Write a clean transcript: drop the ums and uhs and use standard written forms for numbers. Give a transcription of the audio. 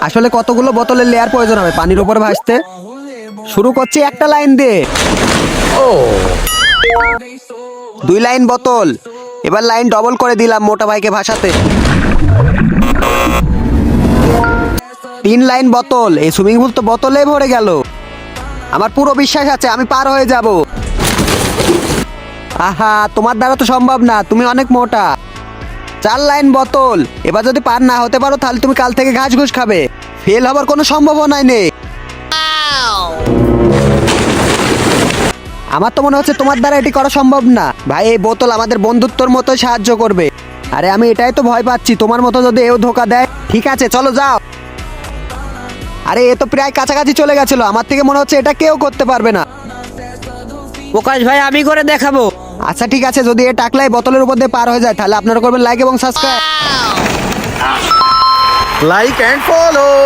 আসলে কতগুলো বোতলের লেয়ার প্রয়োজন হবে পানির উপরে ভাসতে? শুরু করছি একটা লাইন দিয়ে। 2 লাইন বোতল। এবার লাইন ডবল করে দিলাম মোটা ভাইকে ভাসাতে। 3 লাইন বোতল। এই সুইমিং পুল তো বোতলে ভরে গেল। আমার পুরো বিশ্বাস আছে আমি পার হয়ে যাব। আহা, তোমার দ্বারা তো সম্ভব না, তুমি অনেক মোটা। 4 লাইন বোতল। এবার যদি পার না হতে পারো তাহলে তুমি কাল থেকে ঘাস ঘুষ খাবে। ফেল হবার কোনো সম্ভাবনাই নেই। আমার তো মনে হচ্ছে তোমার দ্বারা এটি করা সম্ভব না। ভাই, এই বোতল আমাদের বন্ধুত্বর মতো সাহায্য করবে। আরে আমি এটাই তো ভয় পাচ্ছি, তোমার মতো যদি এও ধোকা দেয়। ঠিক আছে, চলো যাও। আরে এ তো প্রায় কাছাকাছি চলে গেছিল, আমার থেকে মনে হচ্ছে এটা কেউ করতে পারবে না। প্রকাশ ভাই, আমি করে দেখাবো। আচ্ছা ঠিক আছে, যদি এ টাকলাই বোতলের উপর দিয়ে পার হয়ে যায় তাহলে আপনারা করবেন লাইক এবং সাবস্ক্রাইব। Like and follow.